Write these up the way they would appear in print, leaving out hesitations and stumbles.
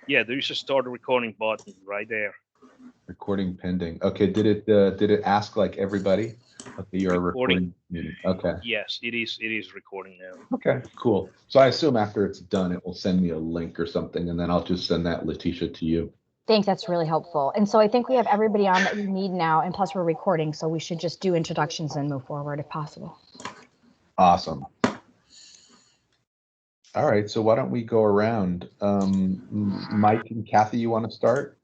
Yeah, there is a start recording button right there. Recording pending. Okay, did it ask like everybody? Okay, you're a Recording. recording meeting. Okay. Yes, it is. It is recording now. Okay, cool. So I assume after it's done, it will send me a link or something, and then I'll just send that, Letitia, to you. Thanks, that's really helpful. And so I think we have everybody on that we need now, and plus we're recording, so we should just do introductions and move forward if possible. Awesome. All right, so why don't we go around? Mike and Kathy, you want to start?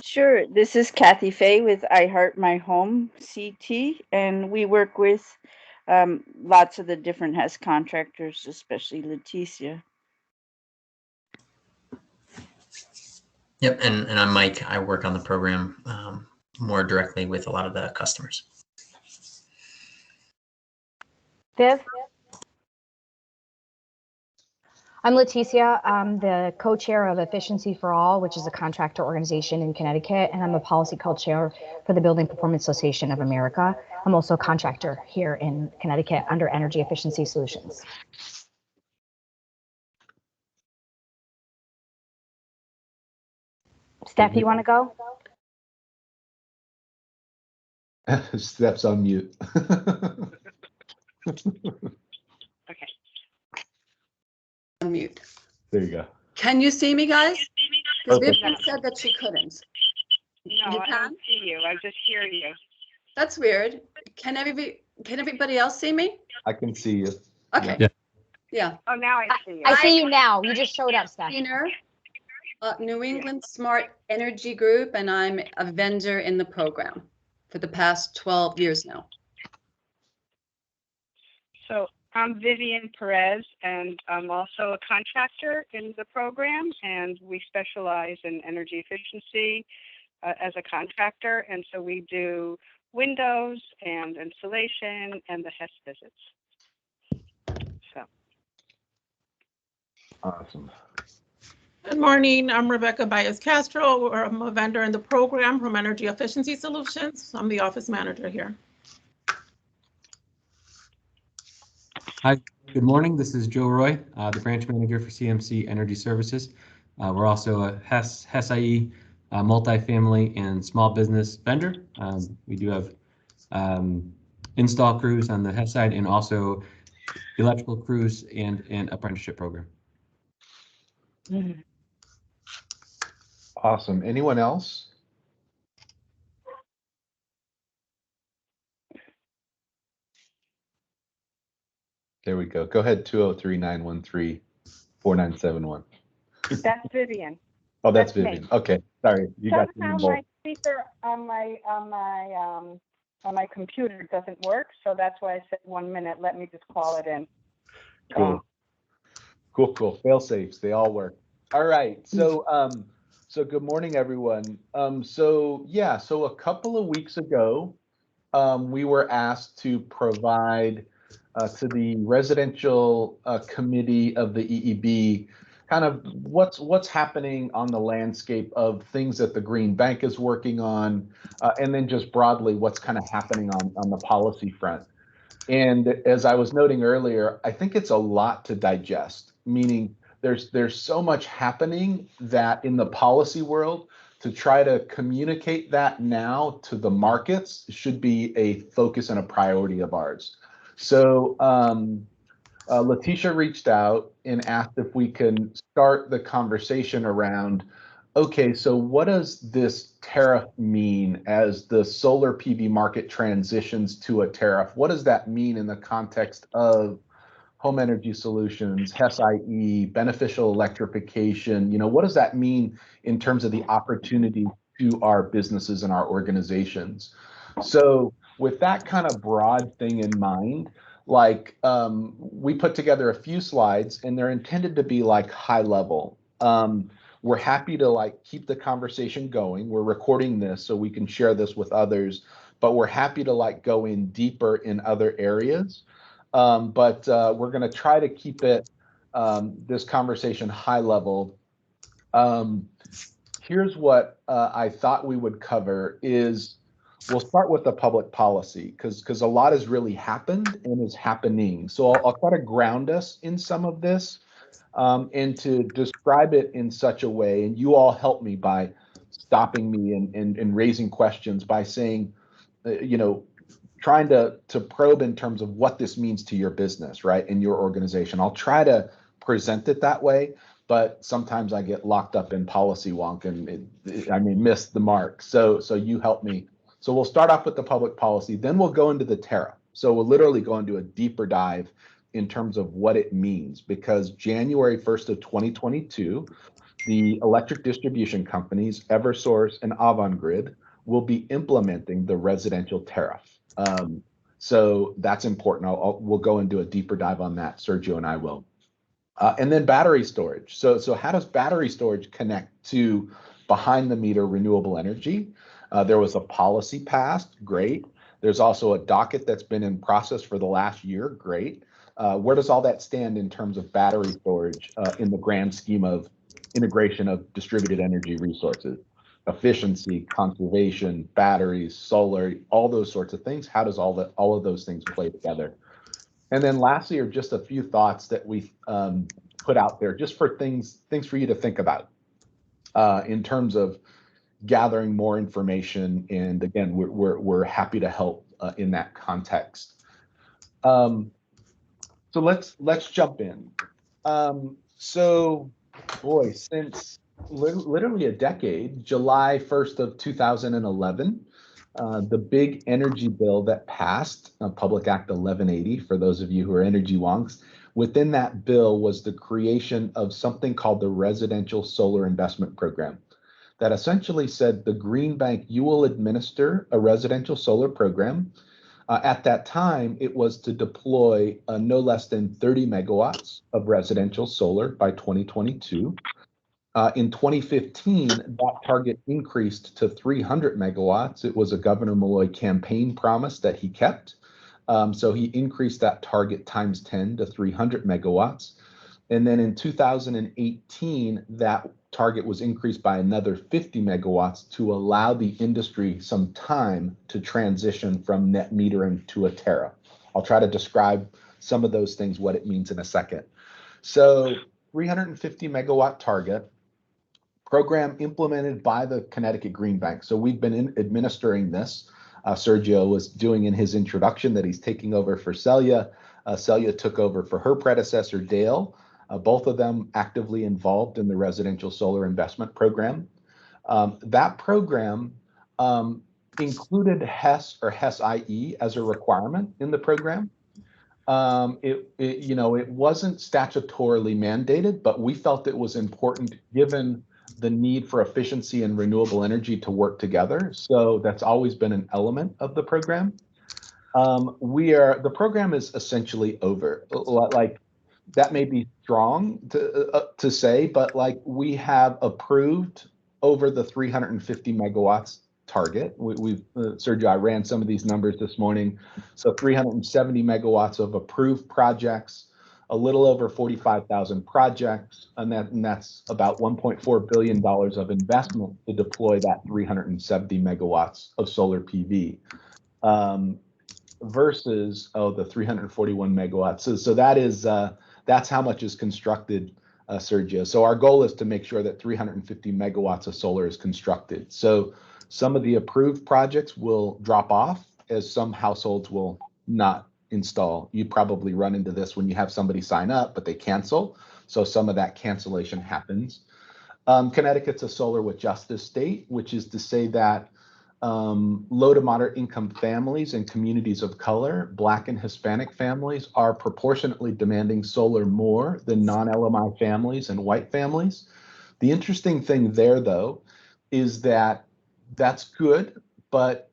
Sure. This is Kathy Fay with I Heart My Home CT, and we work with lots of the different HES contractors, especially Leticia. Yep, and I'm Mike. I work on the program more directly with a lot of the customers. Viv? I'm Leticia. I'm the co-chair of Efficiency for All, which is a contractor organization in Connecticut, and I'm a policy co-chair for the Building Performance Association of America. I'm also a contractor here in Connecticut under Energy Efficiency Solutions. Steph, you want to go? Steph's on mute. Okay. On mute. There you go. Can you see me, guys? Because Okay. Vivian said that she couldn't. No, You I can? don't see you. I just hear you. That's weird. Can everybody else see me? I can see you. Okay. Yeah. Yeah. Oh, now I see you. I see you now. You just showed up, Steph. Cleaner, New England Smart Energy Group, and I'm a vendor in the program for the past 12 years now. So I'm Vivian Perez, and I'm also a contractor in the program, and we specialize in energy efficiency as a contractor, and so we do windows and installation and the HES visits. So. Awesome. Good morning. I'm Rebecca Baez Castro. I'm a vendor in the program from Energy Efficiency Solutions. I'm the office manager here. Hi, good morning. This is Joe Roy, the branch manager for CMC Energy Services. We're also a HES-IE multifamily and small business vendor. We do have install crews on the HES side and also electrical crews and an apprenticeship program. Awesome. Anyone else? There we go. Go ahead, 203-913-4971. That's Vivian. Oh, that's That's me. Vivian. Okay, sorry. You got Somehow the my speaker on my computer doesn't work, so that's why I said 1 minute. Let me just call it in. Cool. Cool. Fail safes, they all work. All right. So so good morning, everyone. So a couple of weeks ago, we were asked to provide to the residential committee of the EEB kind of what's happening on the landscape of things that the Green Bank is working on, and then just broadly what's kind of happening on the policy front. And as I was noting earlier, I think it's a lot to digest, meaning there's so much happening that in the policy world, to try to communicate that now to the markets should be a focus and a priority of ours. So Letitia reached out and asked if we can start the conversation around, okay, so what does this tariff mean as the solar PV market transitions to a tariff? What does that mean in the context of home energy solutions, HES-IE, beneficial electrification? You know, what does that mean in terms of the opportunity to our businesses and our organizations? So with that kind of broad thing in mind, like we put together a few slides and they're intended to be like high level. We're happy to like keep the conversation going. We're recording this so we can share this with others, but we're happy to like go in deeper in other areas. But we're going to try to keep it this conversation high level. Here's what I thought we would cover is we'll start with the public policy because a lot has really happened and is happening. So I'll try to ground us in some of this and to describe it in such a way. And you all help me by stopping me and raising questions by saying, trying to probe in terms of what this means to your business, right, in your organization. I'll try to present it that way, but sometimes I get locked up in policy wonk and miss the mark. So you help me. So we'll start off with the public policy, then we'll go into the tariff. So we'll literally go into a deeper dive in terms of what it means, because January 1st of 2022, the electric distribution companies, Eversource and Avangrid, will be implementing the residential tariff. So that's important. We'll go into a deeper dive on that. Sergio and I will. And then battery storage. So how does battery storage connect to behind the meter renewable energy? There was a policy passed, great. There's also a docket that's been in process for the last year, great. Where does all that stand in terms of battery storage in the grand scheme of integration of distributed energy resources? Efficiency, conservation, batteries, solar, all those sorts of things. How does all of those things play together? And then lastly are just a few thoughts that we put out there just for things for you to think about in terms of gathering more information. And again, we're happy to help in that context. So let's jump in. So boy, since literally a decade, July 1st of 2011, the big energy bill that passed, Public Act 1180, for those of you who are energy wonks, within that bill was the creation of something called the Residential Solar Investment Program that essentially said the Green Bank, you will administer a residential solar program. At that time, it was to deploy no less than 30 megawatts of residential solar by 2022. In 2015, that target increased to 300 megawatts. It was a Governor Malloy campaign promise that he kept. So he increased that target times 10 to 300 megawatts. And then in 2018, that target was increased by another 50 megawatts to allow the industry some time to transition from net metering to a tariff. I'll try to describe some of those things, what it means in a second. So 350 megawatt target, program implemented by the Connecticut Green Bank. So we've been administering this. Sergio was doing in his introduction that he's taking over for Celia. Celia took over for her predecessor, Dale. Both of them actively involved in the residential solar investment program. That program included HES or HES-IE as a requirement in the program. It wasn't statutorily mandated, but we felt it was important given the need for efficiency and renewable energy to work together. So that's always been an element of the program. The program is essentially over. Like, that may be strong to say, but like, we have approved over the 350 megawatts target. Sergio, I ran some of these numbers this morning. So 370 megawatts of approved projects, a little over 45,000 projects, and that's about $1.4 billion of investment to deploy that 370 megawatts of solar PV. Versus the 341 megawatts. So that is that's how much is constructed, Sergio. So our goal is to make sure that 350 megawatts of solar is constructed. So some of the approved projects will drop off as some households will not install. You probably run into this when you have somebody sign up, but they cancel. So some of that cancellation happens. Connecticut's a solar with justice state, which is to say that low to moderate income families and communities of color, Black and Hispanic families, are proportionately demanding solar more than non-LMI families and white families. The interesting thing there, though, is that that's good, but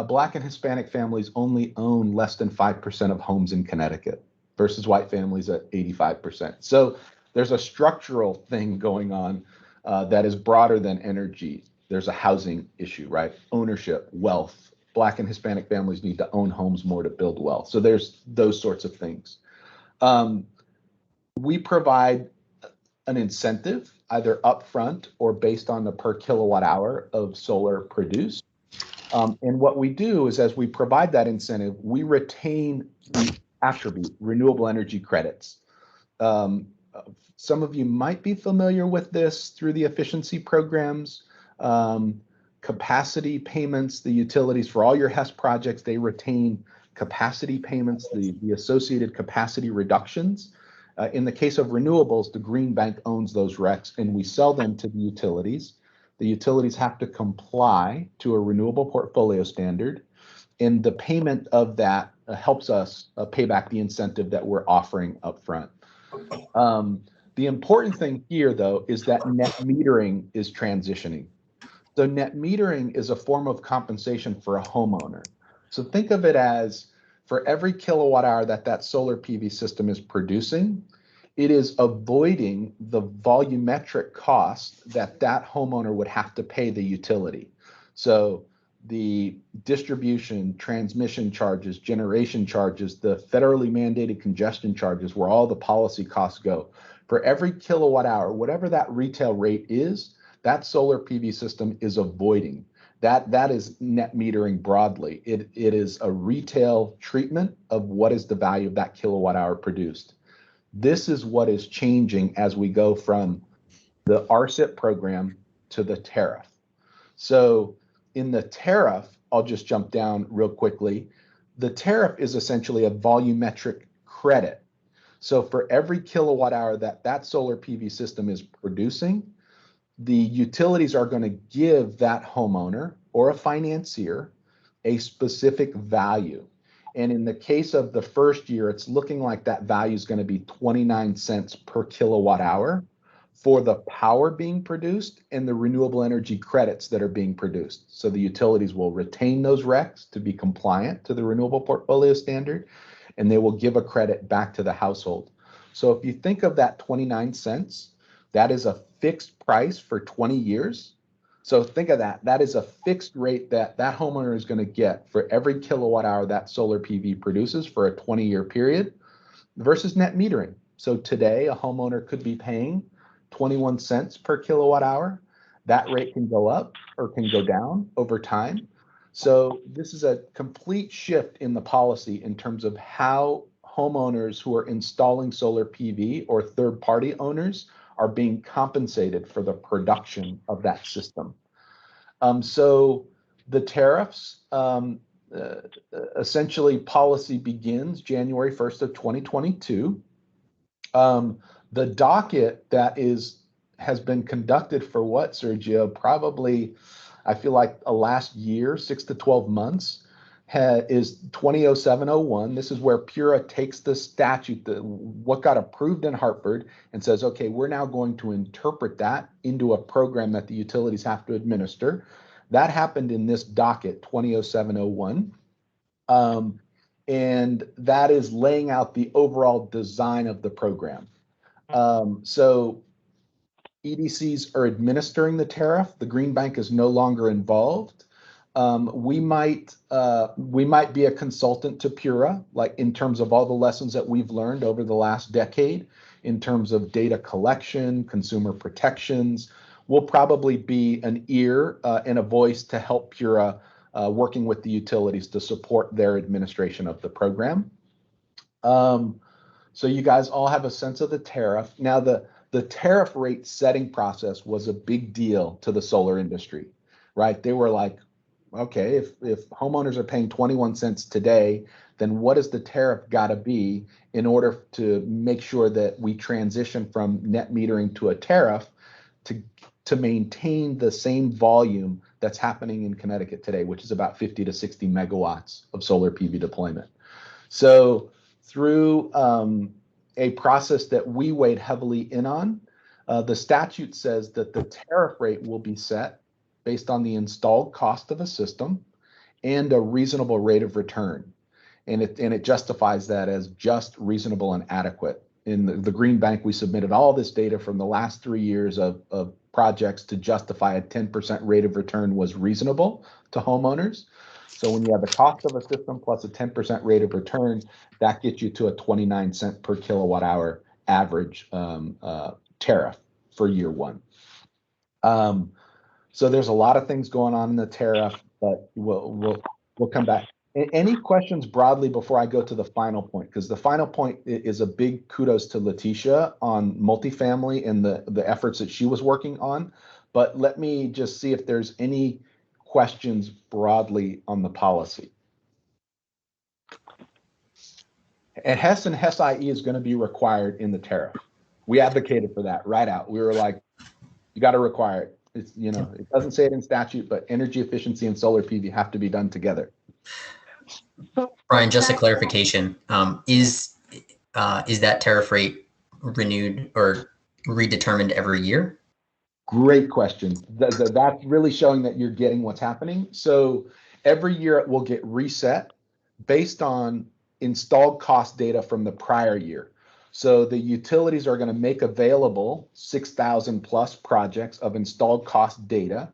Black and Hispanic families only own less than 5% of homes in Connecticut versus white families at 85%. So there's a structural thing going on that is broader than energy. There's a housing issue, right? Ownership, wealth. Black and Hispanic families need to own homes more to build wealth. So there's those sorts of things. We provide an incentive, either upfront or based on the per kilowatt hour of solar produced. And what we do is, as we provide that incentive, we retain the attribute, renewable energy credits. Some of you might be familiar with this through the efficiency programs. Capacity payments, the utilities for all your HES projects, they retain capacity payments, the associated capacity reductions. In the case of renewables, the Green Bank owns those RECs and we sell them to the utilities. The utilities have to comply to a renewable portfolio standard, and the payment of that helps us pay back the incentive that we're offering up front. The important thing here, though, is that net metering is transitioning. So net metering is a form of compensation for a homeowner. So think of it as, for every kilowatt hour that solar PV system is producing, it is avoiding the volumetric cost that homeowner would have to pay the utility. So the distribution, transmission charges, generation charges, the federally mandated congestion charges, where all the policy costs go. For every kilowatt hour, whatever that retail rate is, that solar PV system is avoiding. That is net metering broadly. It is a retail treatment of what is the value of that kilowatt hour produced. This is what is changing as we go from the RCIP program to the tariff. So in the tariff, I'll just jump down real quickly. The tariff is essentially a volumetric credit. So for every kilowatt hour that solar PV system is producing, the utilities are going to give that homeowner or a financier a specific value. And in the case of the first year, it's looking like that value is going to be 29 cents per kilowatt hour for the power being produced and the renewable energy credits that are being produced. So the utilities will retain those RECs to be compliant to the renewable portfolio standard, and they will give a credit back to the household. So if you think of that 29 cents, that is a fixed price for 20 years. So think of that. That is a fixed rate that homeowner is going to get for every kilowatt hour that solar PV produces for a 20-year period versus net metering. So today, a homeowner could be paying 21 cents per kilowatt hour. That rate can go up or can go down over time. So this is a complete shift in the policy in terms of how homeowners who are installing solar PV or third-party owners are being compensated for the production of that system. So the tariffs, essentially policy begins January 1st of 2022. The docket that has been conducted for what, Sergio? Probably, I feel like a last year, 6 to 12 months, is 2007-01. This is where PURA takes the statute, what got approved in Hartford, and says, okay, we're now going to interpret that into a program that the utilities have to administer. That happened in this docket, 2007-01. And that is laying out the overall design of the program. So EDCs are administering the tariff. The Green Bank is no longer involved. We might be a consultant to PURA, like in terms of all the lessons that we've learned over the last decade, in terms of data collection, consumer protections. We'll probably be an ear and a voice to help PURA working with the utilities to support their administration of the program. So you guys all have a sense of the tariff. Now, the tariff rate setting process was a big deal to the solar industry, right? They were like, okay, if homeowners are paying 21 cents today, then what does the tariff got to be in order to make sure that we transition from net metering to a tariff to maintain the same volume that's happening in Connecticut today, which is about 50 to 60 megawatts of solar PV deployment. So through a process that we weighed heavily in on, the statute says that the tariff rate will be set based on the installed cost of a system and a reasonable rate of return. And it justifies that as just, reasonable, and adequate. In the Green Bank, we submitted all this data from the last 3 years of projects to justify a 10% rate of return was reasonable to homeowners. So when you have the cost of a system plus a 10% rate of return, that gets you to a 29 cent per kilowatt hour average tariff for year one. So there's a lot of things going on in the tariff. but we'll come back. Any questions broadly before I go to the final point? Because the final point is a big kudos to Letitia on multifamily and the efforts that she was working on. But let me just see if there's any questions broadly on the policy. And HES and HES-IE is going to be required in the tariff. We advocated for that right out. We were like, you got to require it. It's, you know, it doesn't say it in statute, but energy efficiency and solar PV have to be done together. Bryan, just a clarification, is that tariff rate renewed or redetermined every year? Great question. That's really showing that you're getting what's happening. So every year it will get reset based on installed cost data from the prior year. So the utilities are going to make available 6,000 plus projects of installed cost data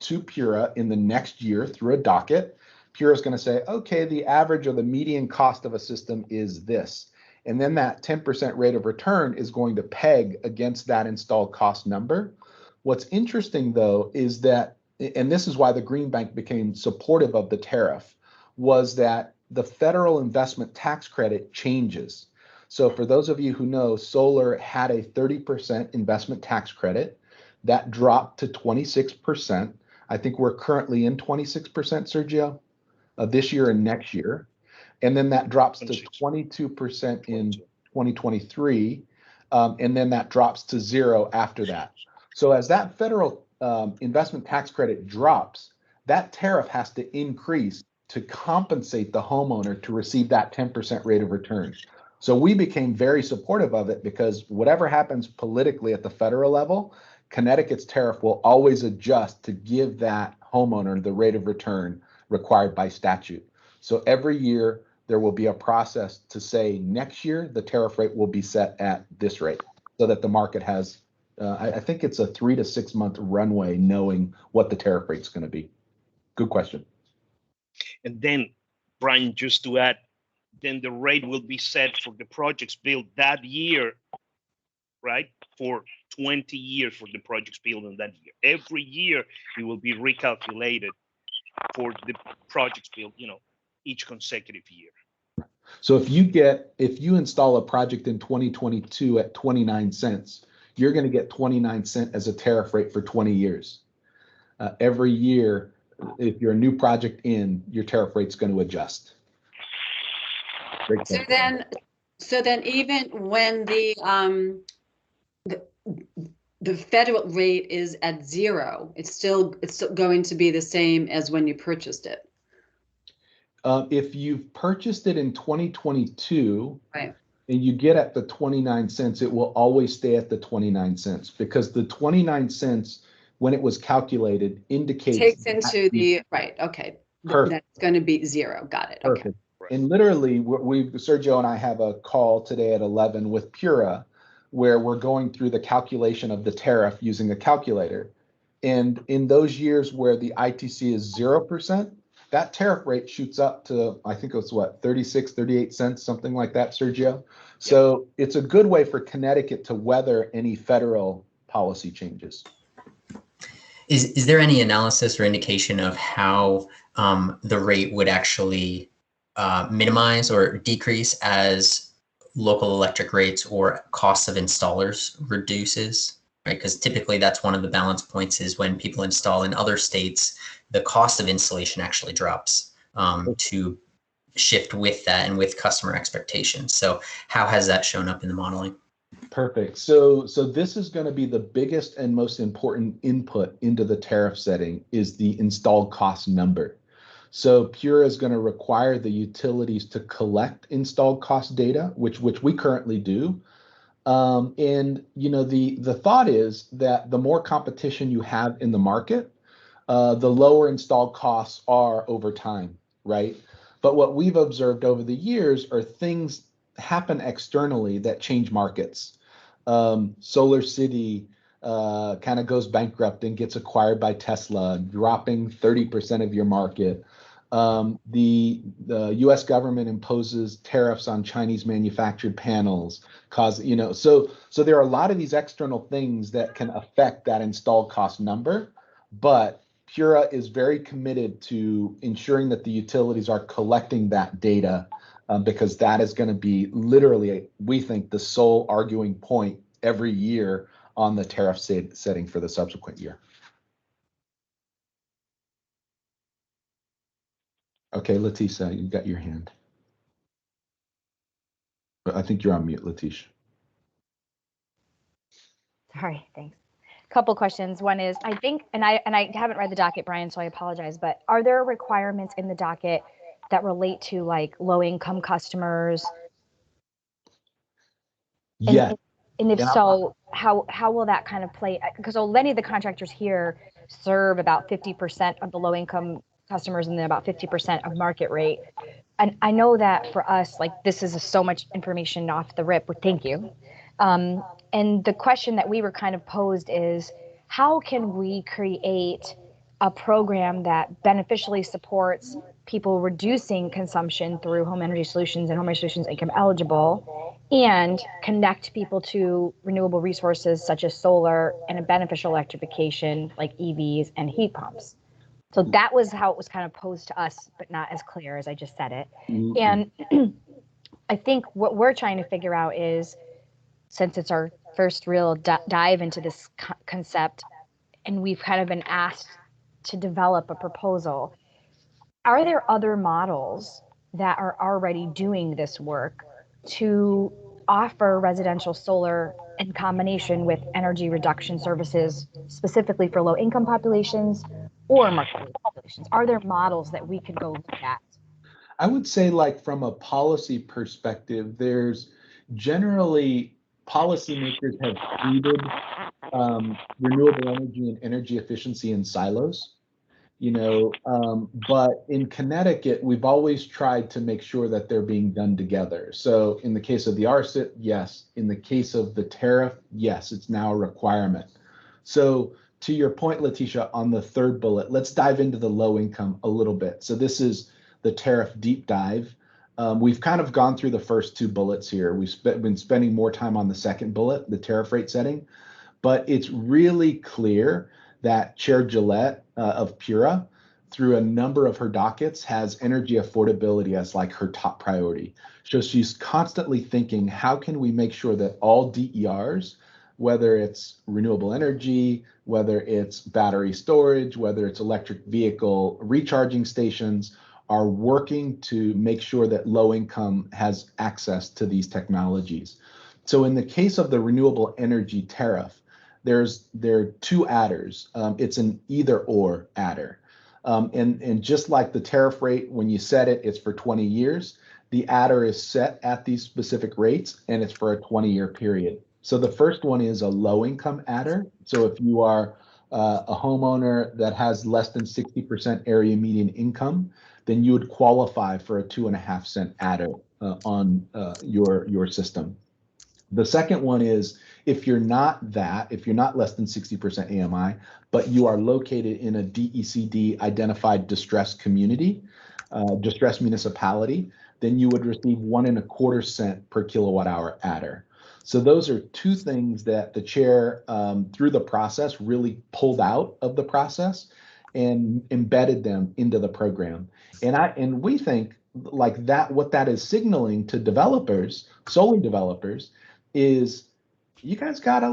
to PURA in the next year through a docket. PURA is going to say, okay, the average or the median cost of a system is this. And then that 10% rate of return is going to peg against that installed cost number. What's interesting, though, is that, and this is why the Green Bank became supportive of the tariff, was that the federal investment tax credit changes. So for those of you who know, solar had a 30% investment tax credit. That dropped to 26%. I think we're currently in 26%, Sergio, this year and next year. And then that drops to 22% in 2023. And then that drops to 0 after that. So as that federal investment tax credit drops, that tariff has to increase to compensate the homeowner to receive that 10% rate of return. So we became very supportive of it because whatever happens politically at the federal level, Connecticut's tariff will always adjust to give that homeowner the rate of return required by statute. So every year there will be a process to say next year the tariff rate will be set at this rate so that the market has, I think it's a 3 to 6 month runway knowing what the tariff rate is going to be. Good question. And then, Bryan, just to add, then the rate will be set for the projects built that year, right? For 20 years for the projects built in that year. Every year it will be recalculated for the projects built, you know, each consecutive year. So if you install a project in 2022 at 29 cents, you're going to get 29 cents as a tariff rate for 20 years. Every year, if you're a new project in, your tariff rate's going to adjust. So then even when the federal rate is at 0, it's still going to be the same as when you purchased it. If you've purchased it in 2022, right, and you get at the 29 cents, it will always stay at the 29 cents because the 29 cents, when it was calculated, indicates takes into the right. Okay, perfect. That's going to be 0. Got it. Perfect. Okay. And literally, Sergio and I have a call today at 11 with PURA, where we're going through the calculation of the tariff using a calculator. And in those years where the ITC is 0%, that tariff rate shoots up to, I think it's what, 36, 38 cents, something like that, Sergio. So it's a good way for Connecticut to weather any federal policy changes. Is there any analysis or indication of how the rate would actually minimize or decrease as local electric rates or costs of installers reduces, right? Because typically that's one of the balance points is when people install in other states, the cost of installation actually drops to shift with that and with customer expectations. So how has that shown up in the modeling? Perfect. So this is going to be the biggest and most important input into the tariff setting is the installed cost number. So PURA is going to require the utilities to collect installed cost data, which we currently do. And you know, the thought is that the more competition you have in the market, the lower installed costs are over time, right? But what we've observed over the years are things happen externally that change markets. Solar City kind of goes bankrupt and gets acquired by Tesla, dropping 30% of your market. The U.S. government imposes tariffs on Chinese manufactured panels, so there are a lot of these external things that can affect that installed cost number. But PURA is very committed to ensuring that the utilities are collecting that data because that is going to be literally, we think, the sole arguing point every year on the tariff setting for the subsequent year. Okay, Leticia, you got your hand. I think you're on mute, Leticia. Sorry, thanks. Couple questions. One is, I think, and I haven't read the docket, Brian, so I apologize, but are there requirements in the docket that relate to like low income customers? Yeah. And if so, how will that kind of play? Because many of the contractors here serve about 50% of the low income customers and then about 50% of market rate. And I know that for us, like this is so much information off the rip, but thank you. And the question that we were kind of posed is, how can we create a program that beneficially supports people reducing consumption through home energy solutions and home energy solutions income eligible, and connect people to renewable resources such as solar and a beneficial electrification like EVs and heat pumps? So that was how it was kind of posed to us, but not as clear as I just said it. And I think what we're trying to figure out is, since it's our first real dive into this concept, and we've kind of been asked to develop a proposal, are there other models that are already doing this work to offer residential solar in combination with energy reduction services, specifically for low-income populations or market populations? Are there models that we could go look at? I would say, like, from a policy perspective, there's generally policymakers have treated renewable energy and energy efficiency in silos, but in Connecticut, we've always tried to make sure that they're being done together. So in the case of the RSIP, yes. In the case of the tariff, yes, it's now a requirement. So to your point, Leticia, on the third bullet, let's dive into the low income a little bit. So this is the tariff deep dive. We've kind of gone through the first two bullets here. We've been spending more time on the second bullet, the tariff rate setting, but it's really clear that Chair Gillette of PURA, through a number of her dockets, has energy affordability as like her top priority. So she's constantly thinking, how can we make sure that all DERs, whether it's renewable energy, whether it's battery storage, whether it's electric vehicle recharging stations, are working to make sure that low income has access to these technologies. So in the case of the renewable energy tariff, there are two adders. It's an either or adder. And just like the tariff rate, when you set it, it's for 20 years. The adder is set at these specific rates, and it's for a 20-year period. So the first one is a low income adder. So if you are a homeowner that has less than 60% area median income, then you would qualify for a 2.5 cent adder on your system. The second one is, if you're not less than 60% AMI, but you are located in a DECD identified distressed community, distressed municipality, then you would receive 1.25 cents per kilowatt hour adder. So those are two things that the chair, through the process, really pulled out of the process and embedded them into the program. And we think like that, what that is signaling to developers, solar developers, is you guys gotta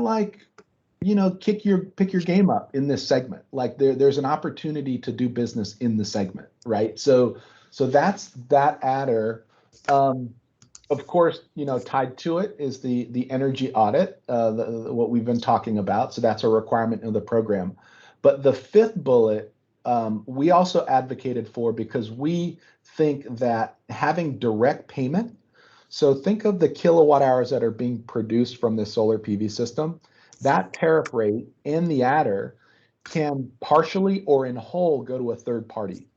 pick your game up in this segment. Like there's an opportunity to do business in the segment, right? So that's that adder. Of course, tied to it is the energy audit, what we've been talking about. So that's a requirement of the program. But the fifth bullet, we also advocated for, because we think that having direct payment. So think of the kilowatt hours that are being produced from the solar PV system. That tariff rate and the adder can partially or in whole go to a third party.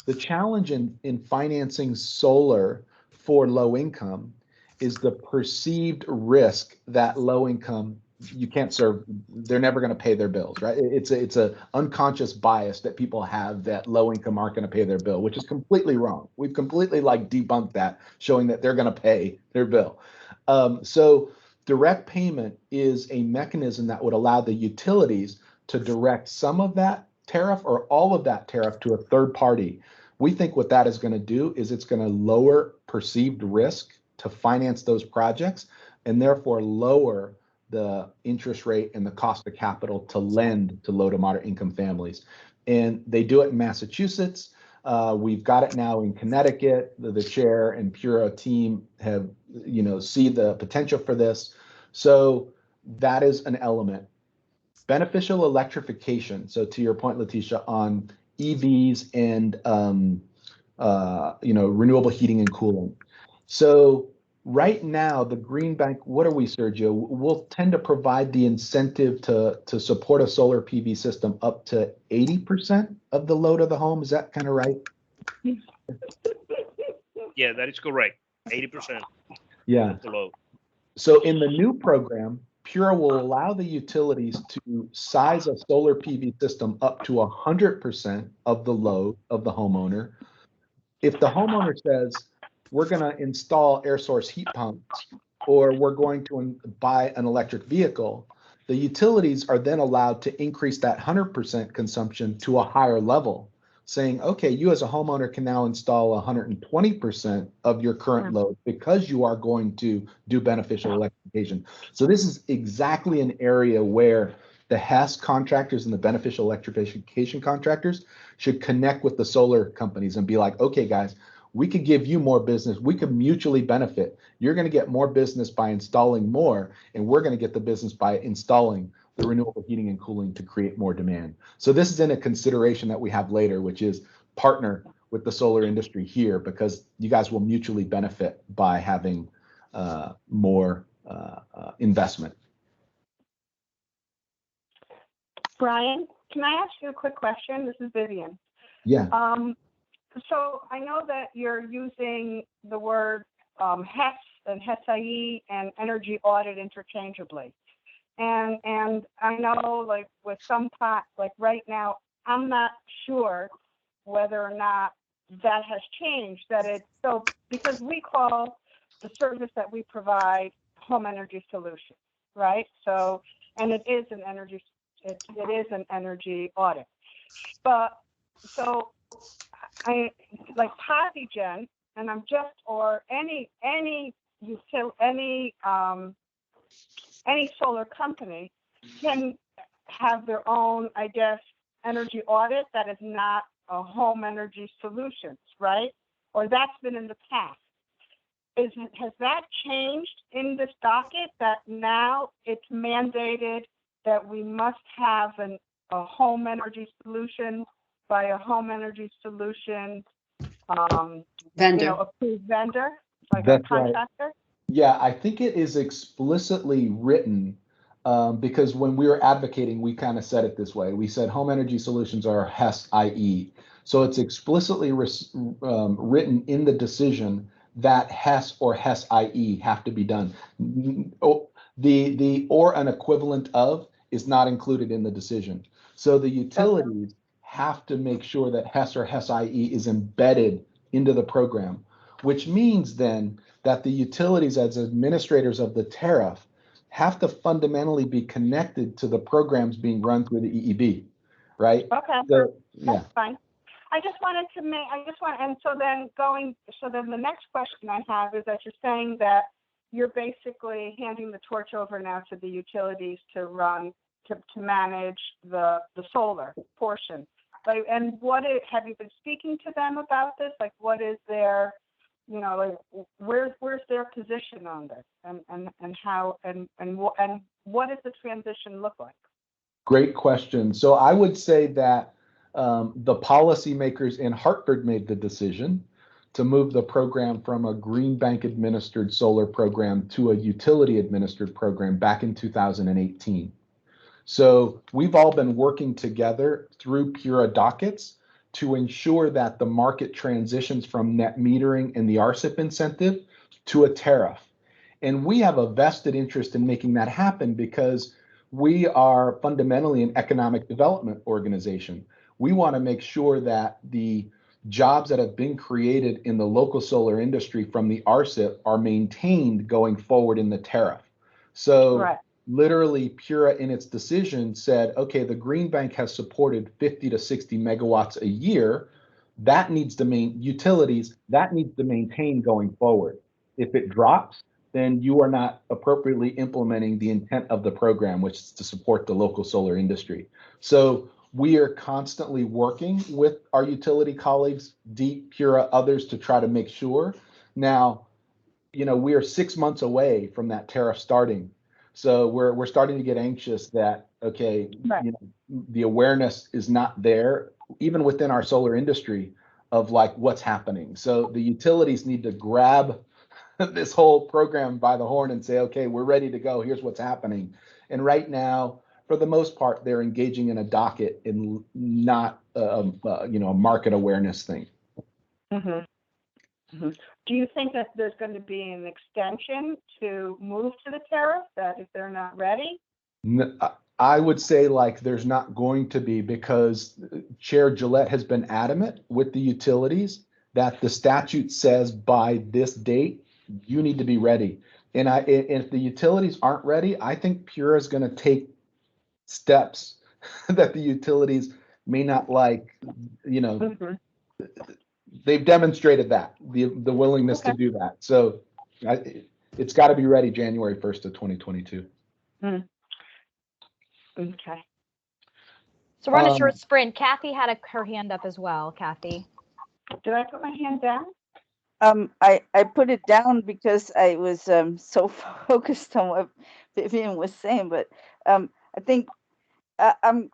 The challenge in financing solar for low income is the perceived risk that low income, you can't serve, they're never going to pay their bills, right? It's a unconscious bias that people have that low income aren't going to pay their bill, which is completely wrong. We've completely debunked that, showing that they're going to pay their bill. So direct payment is a mechanism that would allow the utilities to direct some of that tariff or all of that tariff to a third party, we think what that is going to do is it's going to lower perceived risk to finance those projects and therefore lower the interest rate and the cost of capital to lend to low to moderate income families. And they do it in Massachusetts. We've got it now in Connecticut. The chair and Pura team have, see the potential for this. So that is an element. Beneficial electrification. So to your point, Letitia, on EVs and renewable heating and cooling. So right now, the Green Bank, what are we, Sergio? We'll tend to provide the incentive to support a solar PV system up to 80% of the load of the home. Is that kind of right? Yeah, that is correct. 80%. Yeah. Of the load. So in the new program, Pura will allow the utilities to size a solar PV system up to 100% of the load of the homeowner. If the homeowner says, we're going to install air source heat pumps, or we're going to buy an electric vehicle, the utilities are then allowed to increase that 100% consumption to a higher level, saying, okay, you as a homeowner can now install 120% of your current load because you are going to do beneficial electrification. So this is exactly an area where the HES contractors and the beneficial electrification contractors should connect with the solar companies and be like, okay, guys, we could give you more business. We could mutually benefit. You're going to get more business by installing more, and we're going to get the business by installing the renewable heating and cooling to create more demand. So this is in a consideration that we have later, which is partner with the solar industry here, because you guys will mutually benefit by having more investment. Bryan, can I ask you a quick question? This is Vivian. Yeah. So I know that you're using the word HES and HESIE and energy audit interchangeably. And I know, like, with some pot, like right now, I'm not sure whether or not that has changed, that it's so, because we call the service that we provide home energy solution, right? So, and it is an energy, it is an energy audit. But so I like Polygen, and I'm just, or any solar company can have their own, I guess, energy audit that is not a home energy solutions, right? Or that's been in the past. Has that changed in this docket that now it's mandated that we must have a home energy solution by a home energy solution vendor, approved vendor, like That's a contractor? Right. Yeah, I think it is explicitly written because when we were advocating, we kind of said it this way. We said home energy solutions are HES-IE. So it's explicitly written in the decision that HES or HES-IE have to be done. The or an equivalent of is not included in the decision. So the utilities have to make sure that HES or HES-IE is embedded into the program, which means then that the utilities as administrators of the tariff have to fundamentally be connected to the programs being run through the EEB, right? Okay, so, yeah. That's fine. I just wanted to make, and so then the next question I have is that you're saying that you're basically handing the torch over now to the utilities to run, to manage the solar portion. Like, and have you been speaking to them about this? Like, what is their, where's their position on this, and how, and what does the transition look like? Great question. So I would say that the policymakers in Hartford made the decision to move the program from a Green Bank administered solar program to a utility administered program back in 2018. So we've all been working together through Pura dockets to ensure that the market transitions from net metering and the RCIP incentive to a tariff. And we have a vested interest in making that happen because we are fundamentally an economic development organization. We want to make sure that the jobs that have been created in the local solar industry from the RCIP are maintained going forward in the tariff. So right. literally Pura in its decision said, okay, the Green Bank has supported 50 to 60 megawatts a year. That needs to utilities, that needs to maintain going forward. If it drops, then you are not appropriately implementing the intent of the program, which is to support the local solar industry. So we are constantly working with our utility colleagues, Deep, Pura, others, to try to make sure. Now, we are 6 months away from that tariff starting. So we're starting to get anxious that, okay, Right. The awareness is not there, even within our solar industry, of like what's happening. So the utilities need to grab this whole program by the horn and say, okay, we're ready to go. Here's what's happening. And right now, for the most part, they're engaging in a docket and not, a market awareness thing. Mm-hmm. Mm-hmm. Do you think that there's going to be an extension to move to the tariff, that if they're not ready? I would say like there's not going to be, because Chair Gillette has been adamant with the utilities that the statute says by this date, you need to be ready. And if the utilities aren't ready, I think Pura is going to take steps that the utilities may not like. Mm-hmm. They've demonstrated that the willingness to do that. So it's got to be ready January 1st of 2022. Mm. Okay. So we're on a short sprint. Kathy had her hand up as well. Kathy. Did I put my hand down? I put it down because I was so focused on what Vivian was saying, but I think I'm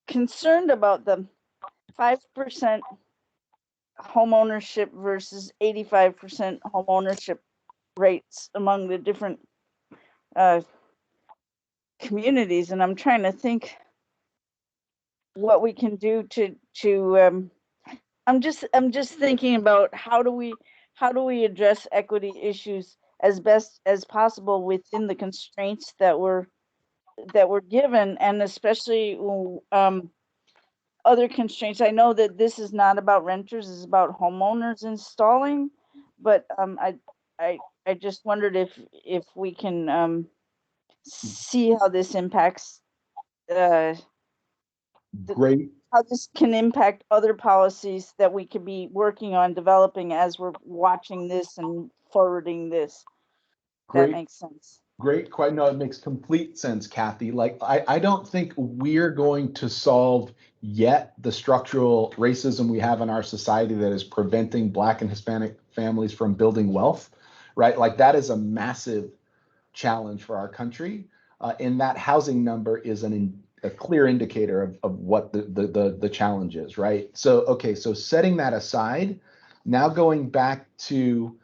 concerned about the 5% home ownership versus 85% home ownership rates among the different communities, and I'm trying to think what we can do to I'm just thinking about how do we address equity issues as best as possible within the constraints that we're given, and especially other constraints. I know that this is not about renters, it's about homeowners installing, but I just wondered if we can see how this impacts Great. how this can impact other policies that we could be working on developing as we're watching this and forwarding this. Great. That makes sense. Great. Quite. No, it makes complete sense, Kathy. Like, I don't think we're going to solve yet the structural racism we have in our society that is preventing Black and Hispanic families from building wealth, right? Like, that is a massive challenge for our country. And that housing number is a clear indicator of what the challenge is, right? So, okay, so setting that aside, now going back to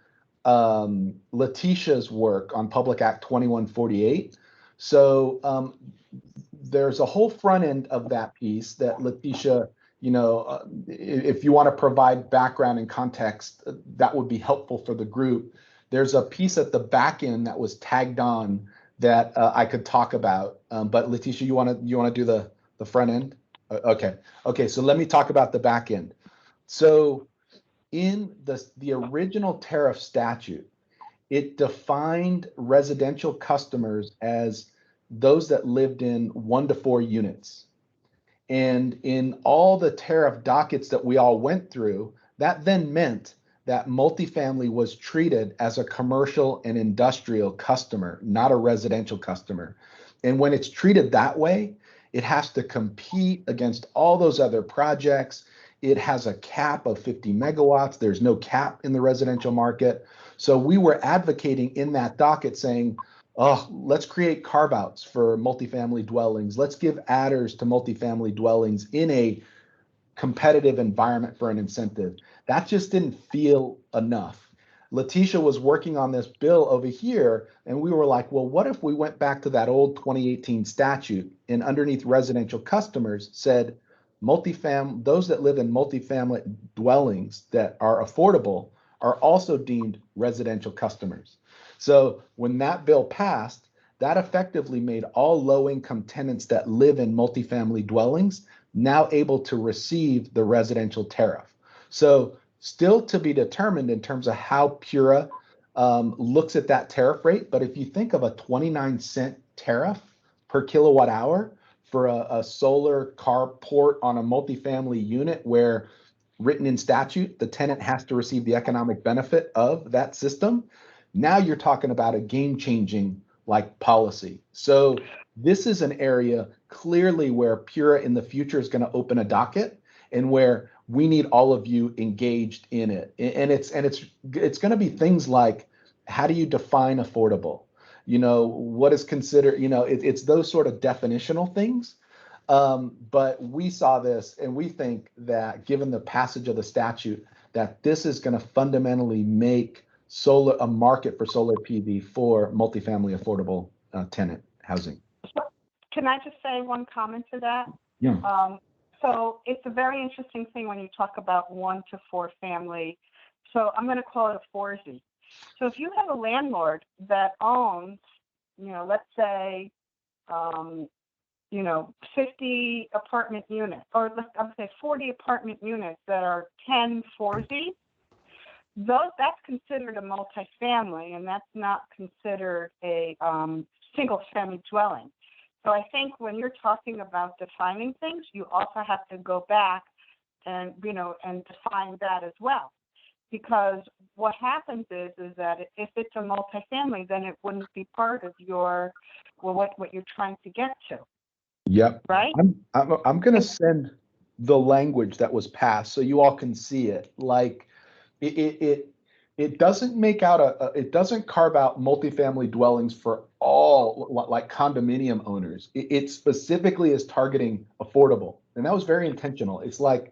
Letitia's work on Public Act 2148. So there's a whole front end of that piece that Letitia, if you want to provide background and context, that would be helpful for the group. There's a piece at the back end that was tagged on that I could talk about. But Letitia, you want to do the front end? Okay. So let me talk about the back end. So in the original tariff statute, it defined residential customers as those that lived in 1 to 4 units. And in all the tariff dockets that we all went through, that then meant that multifamily was treated as a commercial and industrial customer, not a residential customer. And when it's treated that way, it has to compete against all those other projects. It has a cap of 50 megawatts. There's no cap in the residential market. So we were advocating in that docket saying, oh, let's create carve-outs for multifamily dwellings. Let's give adders to multifamily dwellings in a competitive environment for an incentive. That just didn't feel enough. Letitia was working on this bill over here, and we were like, well, what if we went back to that old 2018 statute and underneath residential customers said, those that live in multifamily dwellings that are affordable are also deemed residential customers. So when that bill passed, that effectively made all low-income tenants that live in multifamily dwellings now able to receive the residential tariff. So still to be determined in terms of how Pura looks at that tariff rate. But if you think of a 29-cent tariff per kilowatt hour for a solar carport on a multifamily unit where written in statute, the tenant has to receive the economic benefit of that system. Now you're talking about a game-changing like policy. So this is an area clearly where Pura in the future is going to open a docket and where we need all of you engaged in it. And it's going to be things like, how do you define affordable? You know, what is considered, you know, it's those sort of definitional things. But we saw this and we think that given the passage of the statute, that this is going to fundamentally make solar a market for solar PV for multifamily affordable tenant housing. Can I just say one comment to that? Yeah. So it's a very interesting thing when you talk about 1 to 4 family. So I'm going to call it a 4Z. So if you have a landlord that owns, you know, let's say, 50 apartment units, or I'm say 40 apartment units that are 10 4Z, that's considered a multifamily, and that's not considered a single family dwelling. So I think when you're talking about defining things, you also have to go back and, and define that as well. Because what happens is that if it's a multifamily, then it wouldn't be part of your, what you're trying to get to. Yep. Right? I'm going to send the language that was passed so you all can see it. Like it doesn't make out it doesn't carve out multifamily dwellings for all like condominium owners. It specifically is targeting affordable, and that was very intentional. It's like,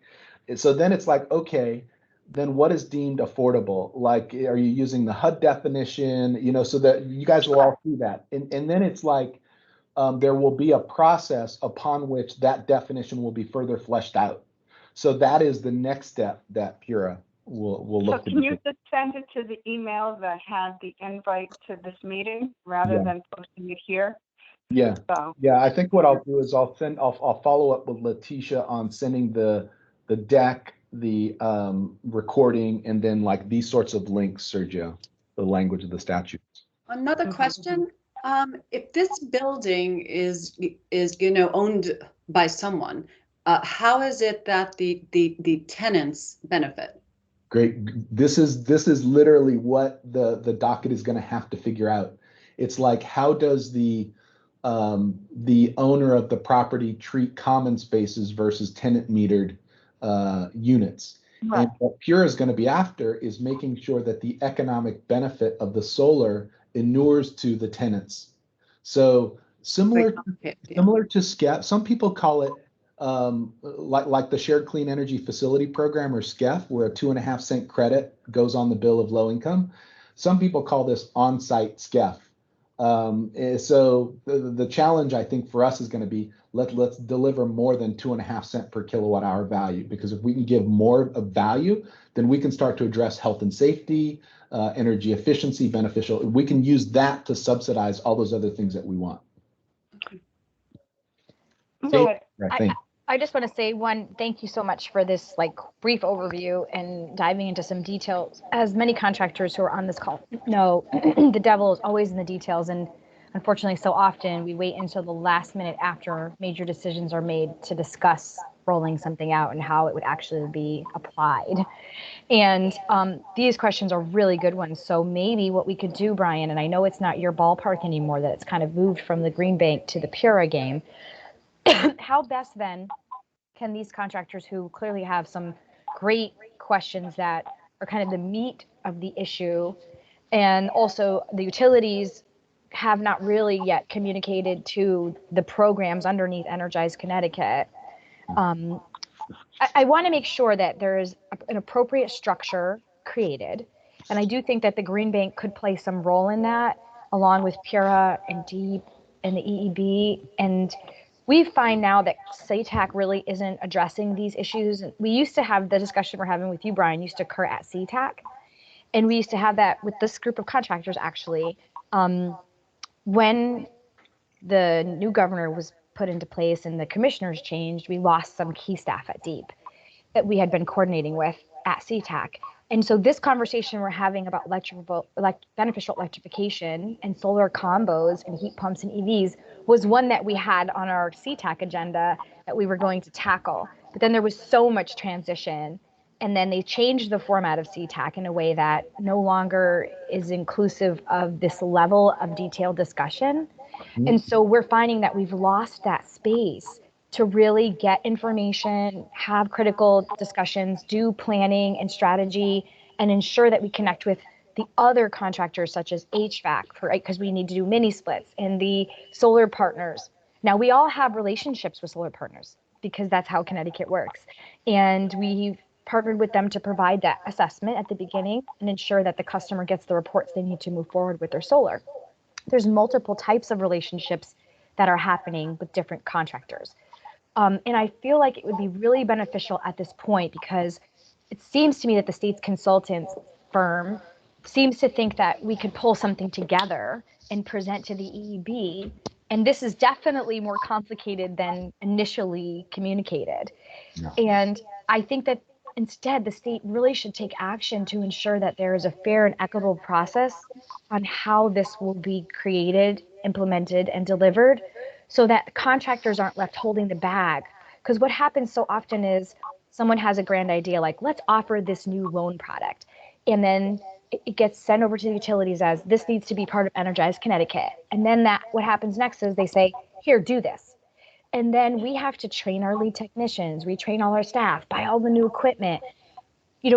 so then it's like, okay, then what is deemed affordable? Like, are you using the HUD definition? So that you guys will all see that, and then it's like there will be a process upon which that definition will be further fleshed out. So that is the next step that Pura will look so can you just send it to the email that had the invite to this meeting rather than posting it here? Yeah. So. Yeah, I think what I'll do is I'll follow up with Letitia on sending the deck, the recording, and then like these sorts of links, Sergio, the language of the statutes. Another question. If this building is owned by someone, how is it that the tenants benefit? Great. This is literally what the docket is going to have to figure out. It's like, how does the owner of the property treat common spaces versus tenant metered units? Right. And what Pura is going to be after is making sure that the economic benefit of the solar inures to the tenants. So similar to SCEF, some people call it like the Shared Clean Energy Facility Program, or SCEF, where a 2.5-cent credit goes on the bill of low income. Some people call this on-site SCEF. So the challenge, I think, for us is going to be let's deliver more than 2.5 cents per kilowatt hour value, because if we can give more of value, then we can start to address health and safety, energy efficiency, beneficial. We can use that to subsidize all those other things that we want. So I just want to say thank you so much for this brief overview and diving into some details. As many contractors who are on this call know, the devil is always in the details, and unfortunately so often we wait until the last minute after major decisions are made to discuss rolling something out and how it would actually be applied. And these questions are really good ones. So maybe what we could do, Bryan, and I know it's not your ballpark anymore, that it's kind of moved from the Green Bank to the Pura game. How best then can these contractors who clearly have some great questions that are kind of the meat of the issue, and also the utilities have not really yet communicated to the programs underneath Energize Connecticut. I want to make sure that there is an appropriate structure created. And I do think that the Green Bank could play some role in that, along with Pura and DEEP and the EEB. And we find now that CTAC really isn't addressing these issues. We used to have the discussion we're having with you, Bryan, used to occur at CTAC. And we used to have that with this group of contractors, actually. When the new governor was put into place and the commissioners changed, we lost some key staff at DEEP that we had been coordinating with at CTAC. And so this conversation we're having about beneficial electrification and solar combos and heat pumps and EVs was one that we had on our CTAC agenda that we were going to tackle. But then there was so much transition, and then they changed the format of CTAC in a way that no longer is inclusive of this level of detailed discussion. And so we're finding that we've lost that space to really get information, have critical discussions, do planning and strategy, and ensure that we connect with the other contractors such as HVAC, right? Because we need to do mini splits, and the solar partners. Now, we all have relationships with solar partners because that's how Connecticut works. And we've partnered with them to provide that assessment at the beginning and ensure that the customer gets the reports they need to move forward with their solar. There's multiple types of relationships that are happening with different contractors. And I feel like it would be really beneficial at this point because it seems to me that the state's consultant firm seems to think that we could pull something together and present to the EEB. And this is definitely more complicated than initially communicated. No. And I think that instead, the state really should take action to ensure that there is a fair and equitable process on how this will be created, implemented, and delivered so that contractors aren't left holding the bag. Because what happens so often is someone has a grand idea, like, let's offer this new loan product. And then it gets sent over to the utilities as this needs to be part of Energize Connecticut. And then what happens next is they say, here, do this. And then we have to train our lead technicians, retrain all our staff, buy all the new equipment,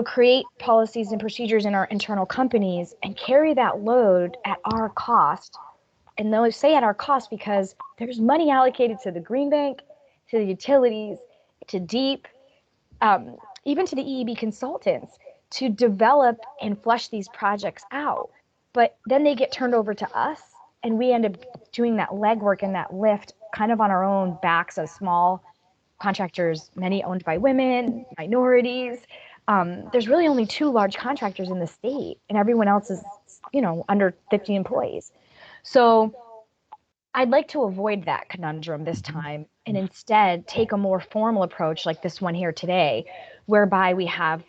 create policies and procedures in our internal companies and carry that load at our cost. And they'll say at our cost because there's money allocated to the Green Bank, to the utilities, to DEEP, even to the EEB consultants to develop and flesh these projects out. But then they get turned over to us, and we end up doing that legwork and that lift kind of on our own backs as small contractors, many owned by women, minorities. There's really only 2 large contractors in the state, and everyone else is, under 50 employees. So I'd like to avoid that conundrum this time and instead take a more formal approach like this one here today, whereby we have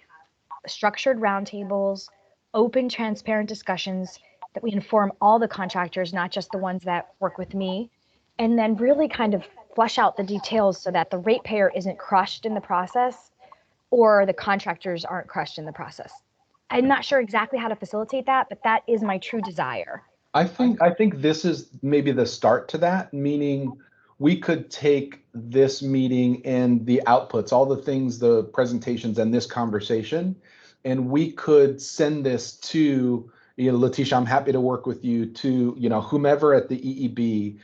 structured roundtables, open, transparent discussions that we inform all the contractors, not just the ones that work with me, and then really kind of flesh out the details so that the ratepayer isn't crushed in the process or the contractors aren't crushed in the process. I'm not sure exactly how to facilitate that, but that is my true desire. I think this is maybe the start to that, meaning we could take this meeting and the outputs, all the things, the presentations and this conversation, and we could send this to, Letitia, I'm happy to work with you, to, whomever at the EEB.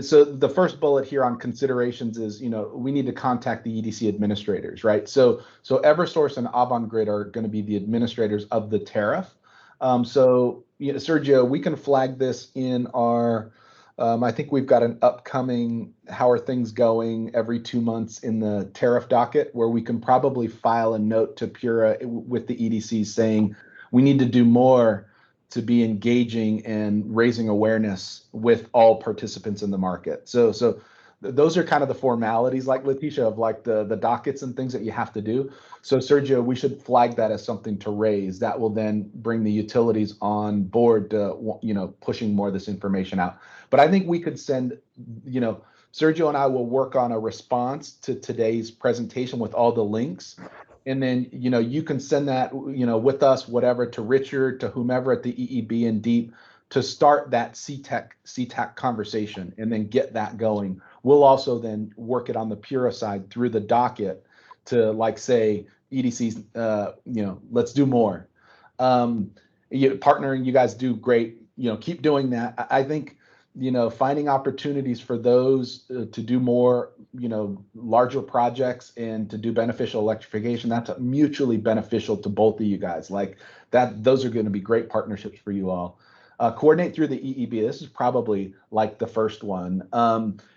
So the first bullet here on considerations is, we need to contact the EDC administrators, right? So Eversource and Avangrid are going to be the administrators of the tariff. So, Sergio, we can flag this in our, I think we've got an upcoming how are things going every 2 months in the tariff docket, where we can probably file a note to Pura with the EDC saying we need to do more to be engaging and raising awareness with all participants in the market. So those are kind of the formalities, like Letitia, of like the dockets and things that you have to do. So Sergio, we should flag that as something to raise. That will then bring the utilities on board to, pushing more of this information out. But I think we could send, Sergio and I will work on a response to today's presentation with all the links. And then, you can send that, with us, whatever, to Richard, to whomever at the EEB and DEEP to start that CTAC conversation and then get that going. We'll also then work it on the Pura side through the docket to say EDC's, let's do more. Partnering, you guys do great. Keep doing that. I think, finding opportunities for those to do more, larger projects and to do beneficial electrification, that's mutually beneficial to both of you guys. Like that, those are going to be great partnerships for you all. Coordinate through the EEB. This is probably like the first one,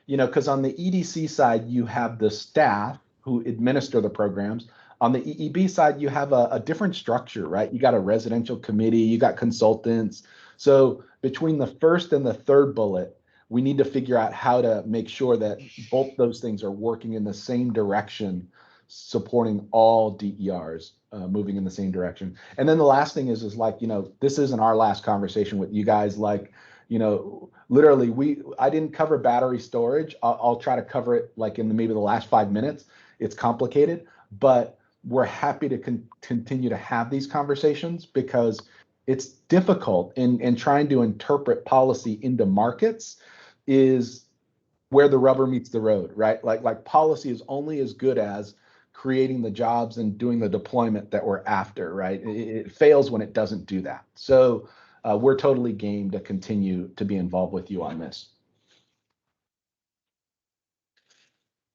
because on the EDC side, you have the staff who administer the programs. On the EEB side, you have a different structure, right? You got a residential committee, you got consultants. So between the first and the third bullet, we need to figure out how to make sure that both those things are working in the same direction, supporting all DERs. moving in the same direction. And then the last thing is like, this isn't our last conversation with you guys. Like, literally, I didn't cover battery storage. I'll try to cover it like in maybe the last 5 minutes. It's complicated, but we're happy to continue to have these conversations because it's difficult in trying to interpret policy into markets is where the rubber meets the road, right? Like policy is only as good as creating the jobs and doing the deployment that we're after, right? It fails when it doesn't do that. So we're totally game to continue to be involved with you on this.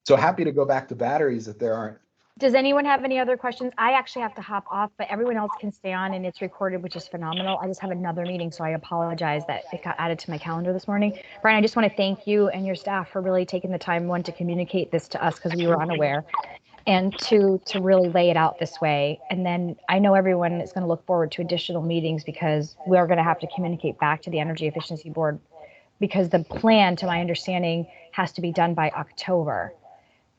So happy to go back to batteries if there aren't. Does anyone have any other questions? I actually have to hop off, but everyone else can stay on and it's recorded, which is phenomenal. I just have another meeting, so I apologize that it got added to my calendar this morning. Bryan, I just want to thank you and your staff for really taking the time, one, to communicate this to us because we were unaware, and two, to really lay it out this way. And then I know everyone is going to look forward to additional meetings because we are going to have to communicate back to the Energy Efficiency Board because the plan, to my understanding, has to be done by October.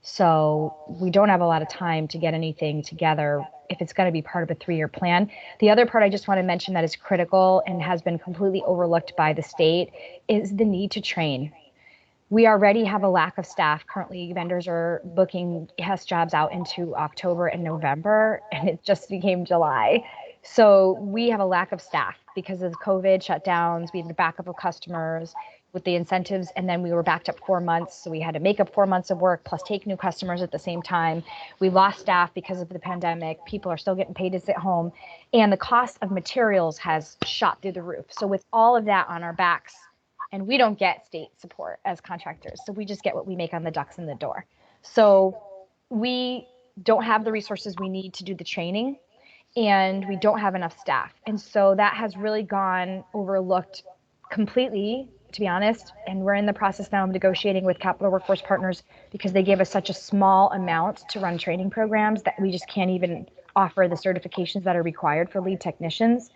So we don't have a lot of time to get anything together if it's going to be part of a 3-year plan. The other part I just want to mention that is critical and has been completely overlooked by the state is the need to train. We already have a lack of staff. Currently, vendors are booking HES jobs out into October and November, and it just became July. So we have a lack of staff because of COVID shutdowns. We have the backup of customers with the incentives, and then we were backed up 4 months. So we had to make up 4 months of work plus take new customers at the same time. We lost staff because of the pandemic. People are still getting paid to sit home, and the cost of materials has shot through the roof. So with all of that on our backs, and we don't get state support as contractors, so we just get what we make on the ducks in the door. So we don't have the resources we need to do the training, and we don't have enough staff. And so that has really gone overlooked completely, to be honest. And we're in the process now of negotiating with Capital Workforce Partners because they gave us such a small amount to run training programs that we just can't even offer the certifications that are required for lead technicians.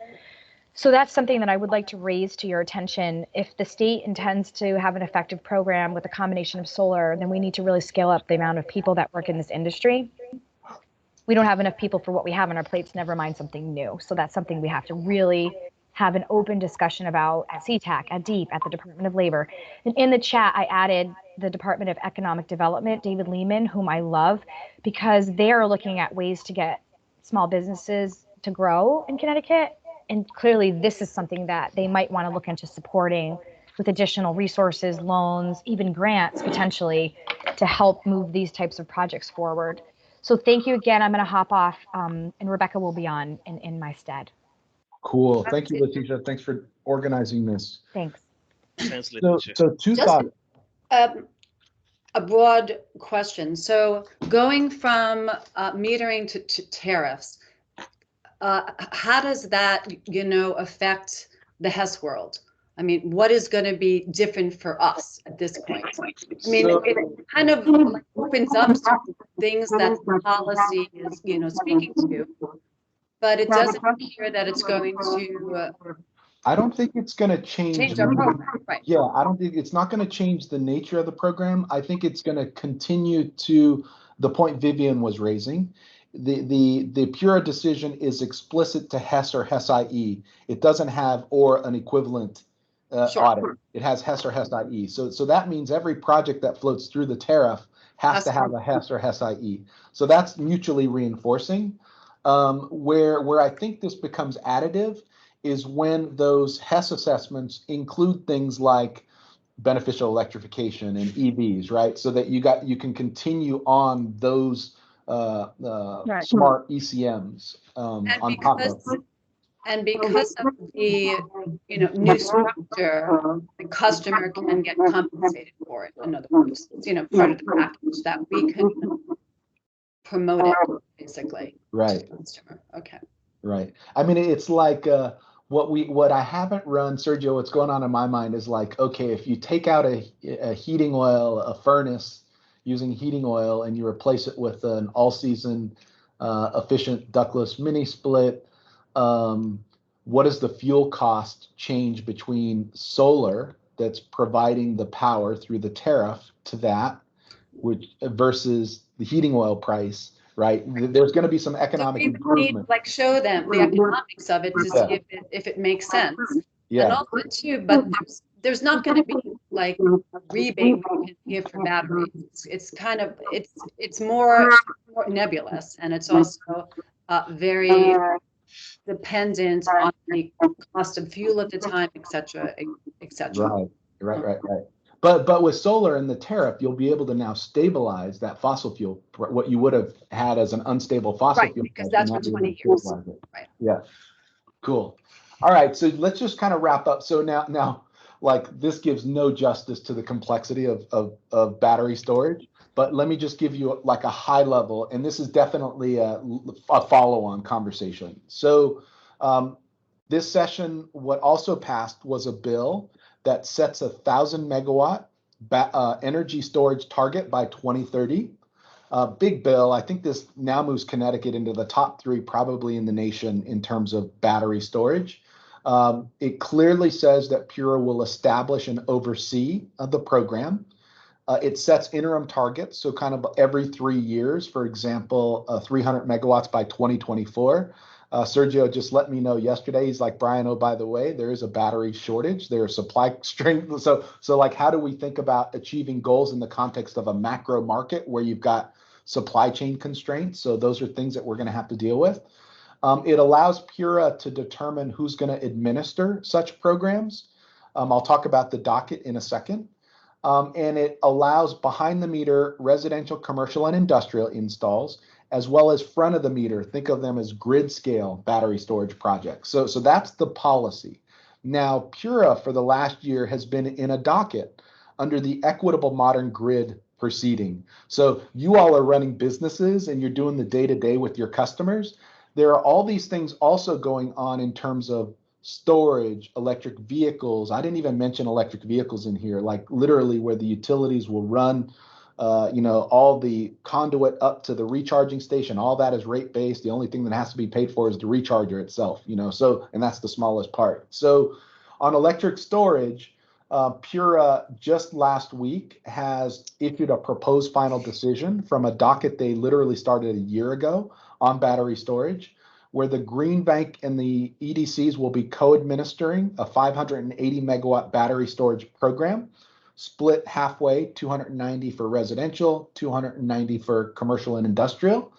So that's something that I would like to raise to your attention. If the state intends to have an effective program with a combination of solar, then we need to really scale up the amount of people that work in this industry. We don't have enough people for what we have on our plates, never mind something new. So that's something we have to really have an open discussion about at CTAC, at DEEP, at the Department of Labor. And in the chat, I added the Department of Economic Development, David Lehman, whom I love, because they are looking at ways to get small businesses to grow in Connecticut. And clearly this is something that they might want to look into supporting with additional resources, loans, even grants potentially to help move these types of projects forward. So thank you again. I'm going to hop off and Rebecca will be on in my stead. Cool. Thank you, Letitia. Thanks for organizing this. Thanks. Thanks, So Letitia. two Just thoughts. a broad question. So going from metering to tariffs, how does that, affect the HES world? I mean, what is going to be different for us at this point? I mean, it kind of like opens up to things that the policy is, speaking to, but it doesn't appear that it's going to I don't think it's going to change our program. Right. Yeah, I don't think it's not going to change the nature of the program. I think it's going to continue to the point Vivian was raising. The Pura decision is explicit to HES or HES-IE. It doesn't have or an equivalent audit. It has HES or HES-IE. So that means every project that floats through the tariff has to have a HES or HES-IE. So that's mutually reinforcing. Where I think this becomes additive is when those HES assessments include things like beneficial electrification and EVs, right? So that you can continue on those smart ECMs on top of. And because of the new structure, the customer can get compensated for it. In other words, part of the package that we can promote it, basically. Right. To the customer. Okay. Right. I mean, it's like what I haven't run, Sergio. What's going on in my mind is like, okay, if you take out a heating oil, a furnace using heating oil, and you replace it with an all-season efficient ductless mini split. What is the fuel cost change between solar that's providing the power through the tariff to that, which versus the heating oil price right? There's going to be some So economic we would need, improvement. like, show them the economics of it to Yeah. see if it makes sense. And Yeah, also too, but there's not going to be like a rebate we can give for batteries. It's kind of, it's more nebulous, and it's also very dependent on the cost of fuel at the time, et cetera, et cetera. right. But with solar and the tariff, you'll be able to now stabilize that fossil fuel, what you would have had as an unstable fossil Right, fuel. because price, that's and for now be able 20 to years. stabilize it. Right. Yeah, cool. All right, so let's just kind of wrap up. So now, like, this gives no justice to the complexity of battery storage, but let me just give you like a high level, and this is definitely a follow-on conversation. So this session, what also passed was a bill that sets 1,000 megawatt energy storage target by 2030. Big bill. I think this now moves Connecticut into the top 3 probably in the nation in terms of battery storage. It clearly says that Pura will establish and oversee the program. It sets interim targets, so kind of every 3 years, for example, 300 megawatts by 2024. Sergio just let me know yesterday. He's like, Bryan, oh, by the way, there is a battery shortage. There are supply strength. So like, how do we think about achieving goals in the context of a macro market where you've got supply chain constraints? So those are things that we're going to have to deal with. It allows Pura to determine who's going to administer such programs. I'll talk about the docket in a second. And it allows behind the meter residential, commercial, and industrial installs, as well as front of the meter. Think of them as grid scale battery storage projects. So that's the policy. Now, Pura for the last year has been in a docket under the Equitable Modern Grid proceeding. So you all are running businesses and you're doing the day-to-day with your customers. There are all these things also going on in terms of storage, electric vehicles. I didn't even mention electric vehicles in here, like literally where the utilities will run all the conduit up to the recharging station. All that is rate based. The only thing that has to be paid for is the recharger itself, and that's the smallest part. So on electric storage, Pura just last week has issued a proposed final decision from a docket they literally started a year ago on battery storage, where the Green Bank and the EDCs will be co-administering a 580 megawatt battery storage program, split halfway, 290 for residential, 290 for commercial and industrial,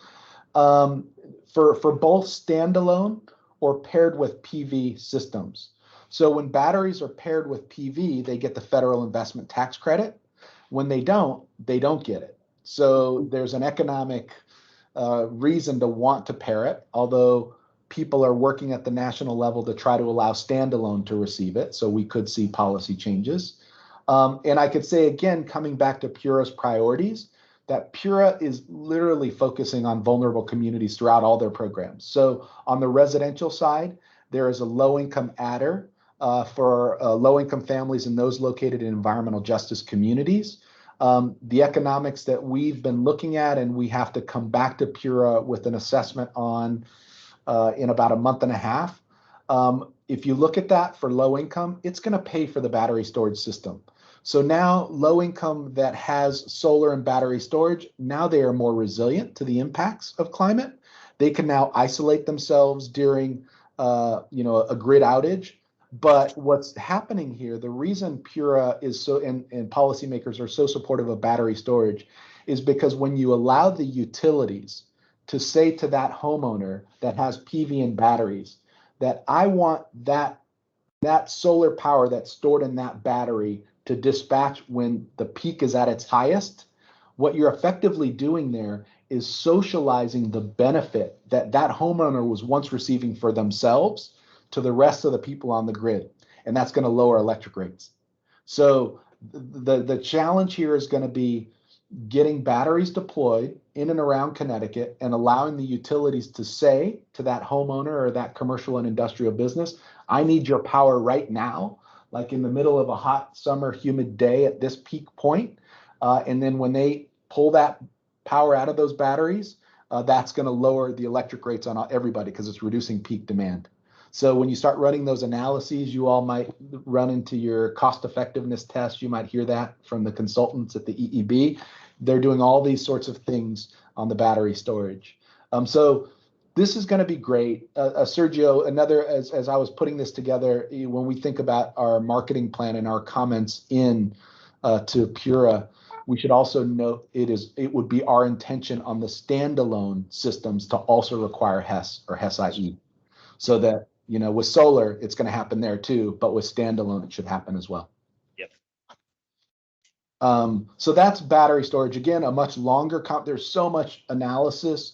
for both standalone or paired with PV systems. So when batteries are paired with PV, they get the federal investment tax credit. When they don't get it. So there's an economic reason to want to pair it, although people are working at the national level to try to allow standalone to receive it. So we could see policy changes. And I could say, again, coming back to Pura's priorities, that Pura is literally focusing on vulnerable communities throughout all their programs. So on the residential side, there is a low-income adder for low-income families and those located in environmental justice communities. The economics that we've been looking at, and we have to come back to Pura with an assessment on in about a month and a half. If you look at that for low income, it's going to pay for the battery storage system. So now low income that has solar and battery storage, now they are more resilient to the impacts of climate. They can now isolate themselves during a grid outage. But what's happening here, the reason Pura is so, and policymakers are so supportive of battery storage, is because when you allow the utilities to say to that homeowner that has PV and batteries that I want that solar power that's stored in that battery to dispatch when the peak is at its highest, what you're effectively doing there is socializing the benefit that homeowner was once receiving for themselves to the rest of the people on the grid. And that's going to lower electric rates. So the challenge here is going to be getting batteries deployed in and around Connecticut and allowing the utilities to say to that homeowner or that commercial and industrial business, I need your power right now, like in the middle of a hot summer humid day at this peak point. And then when they pull that power out of those batteries, that's going to lower the electric rates on everybody because it's reducing peak demand. So when you start running those analyses, you all might run into your cost effectiveness test. You might hear that from the consultants at the EEB. They're doing all these sorts of things on the battery storage. So this is going to be great. Sergio, another, as I was putting this together, when we think about our marketing plan and our comments in to Pura, we should also note it would be our intention on the standalone systems to also require HES or HES-IE, so that, you know, with solar, it's going to happen there too, but with standalone, it should happen as well. Yep. So that's battery storage. Again, a much longer there's so much analysis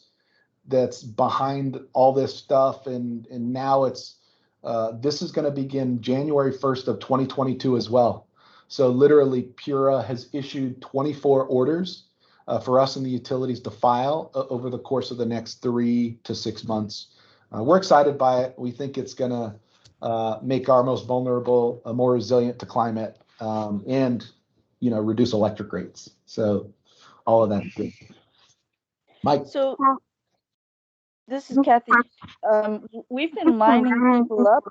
that's behind all this stuff, and now it's this is going to begin January 1st of 2022 as well. So literally, Pura has issued 24 orders for us and the utilities to file over the course of the next 3 to 6 months. We're excited by it. We think it's going to make our most vulnerable more resilient to climate, and, you know, reduce electric rates. So all of that's good. Mike. So this is Kathy. We've been lining people up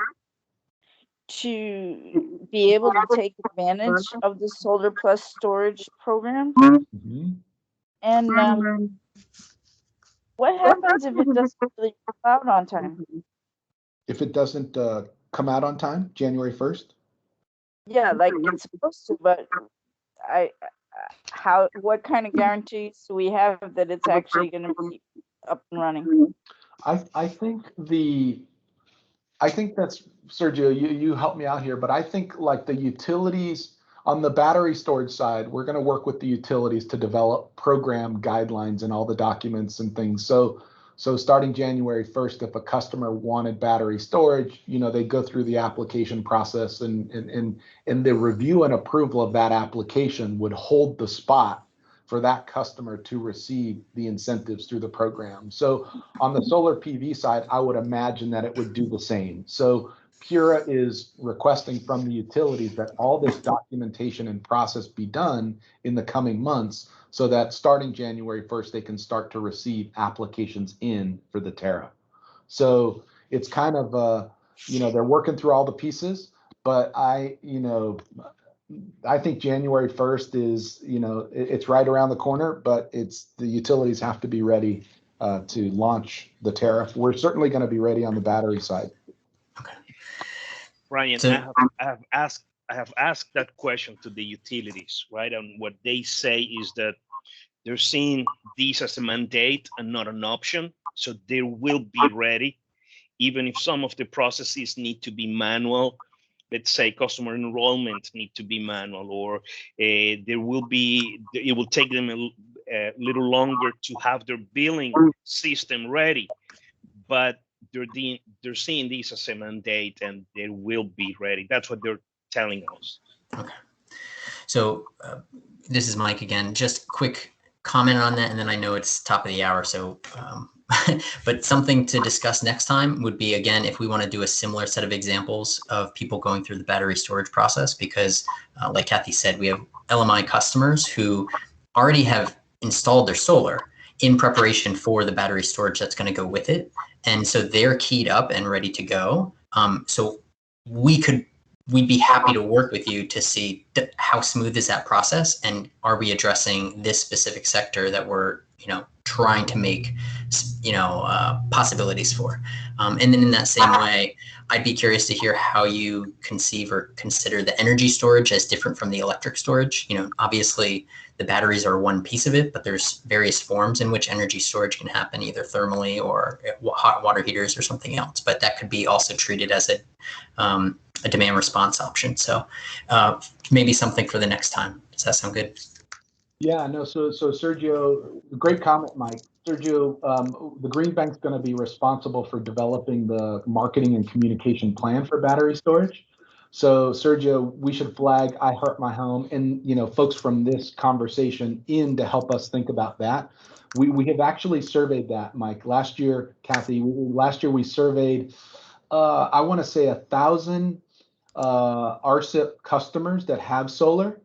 to be able to take advantage of the Solar Plus storage program. Mm-hmm. And what happens if it doesn't really come out on time? If it doesn't come out on time, January 1st? Yeah, like it's supposed to, but what kind of guarantees do we have that it's actually going to be up and running? I think that's, Sergio, you help me out here, but I think like the utilities on the battery storage side, we're going to work with the utilities to develop program guidelines and all the documents and things. So starting January 1st, if a customer wanted battery storage, you know, they go through the application process, and the review and approval of that application would hold the spot for that customer to receive the incentives through the program. So on the solar PV side, I would imagine that it would do the same. So Pura is requesting from the utilities that all this documentation and process be done in the coming months, so that starting January 1st, they can start to receive applications in for the tariff. So it's kind of, you know, they're working through all the pieces, but I think January 1st is, you know, it's right around the corner, but the utilities have to be ready to launch the tariff. We're certainly going to be ready on the battery side. Okay. Bryan, So, I have asked that question to the utilities, right? And what they say is that they're seeing this as a mandate and not an option. So they will be ready, even if some of the processes need to be manual. Let's say customer enrollment need to be manual, or it will take them a little longer to have their billing system ready. But they're seeing this as a mandate, and they will be ready. That's what they're telling us. okay. So this is Mike again. Just quick comment on that, and then I know it's top of the hour, so but something to discuss next time would be, again, if we want to do a similar set of examples of people going through the battery storage process, because like Kathy said, we have LMI customers who already have installed their solar in preparation for the battery storage that's going to go with it. And so they're keyed up and ready to go. So we'd be happy to work with you to see how smooth is that process, and are we addressing this specific sector that we're, you know, trying to make, you know, possibilities for. And then in that same way, I'd be curious to hear how you conceive or consider the energy storage as different from the electric storage. You know, obviously the batteries are one piece of it, but there's various forms in which energy storage can happen, either thermally or hot water heaters or something else. But that could be also treated as a demand response option. So maybe something for the next time. Does that sound good? Yeah, no, so Sergio, great comment, Mike. Sergio, the Green Bank's going to be responsible for developing the marketing and communication plan for battery storage. So Sergio, we should flag I Heart My Home and, you know, folks from this conversation in to help us think about that. We have actually surveyed that, Mike. Last year, Kathy, we surveyed, I want to say 1,000 RCIP customers that have solar,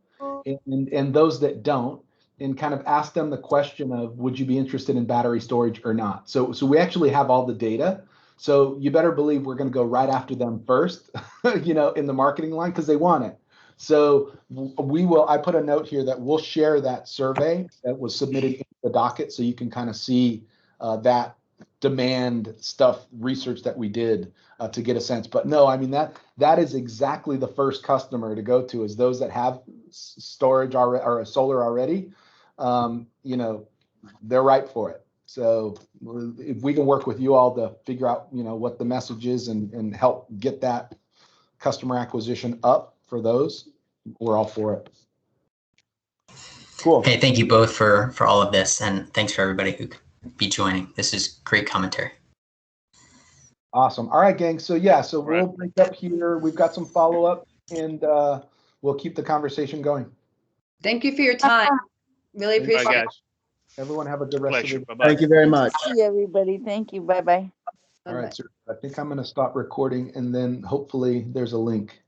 and those that don't, and kind of ask them the question of, would you be interested in battery storage or not? So we actually have all the data. So you better believe we're going to go right after them first, you know, in the marketing line, because they want it. So we will, I put a note here that we'll share that survey that was submitted in the docket so you can kind of see that demand stuff, research that we did to get a sense. But no, I mean, that is exactly the first customer to go to, is those that have storage already or solar already. You know, they're ripe for it. So if we can work with you all to figure out, you know, what the message is and help get that customer acquisition up for those, we're all for it. Cool. Hey, thank you both for all of this, and thanks for everybody who could be joining. This is great commentary. Awesome. All right, gang. So yeah, so Right. we'll break up here. We've got some follow-up, and we'll keep the conversation going. Thank you for your time. Really Bye, appreciate it. guys. Everyone have a good rest of Pleasure. your day. Bye-bye. Thank you very much. See everybody. Thank you. Bye-bye. All right, sir. I think I'm going to stop recording, and then hopefully there's a link.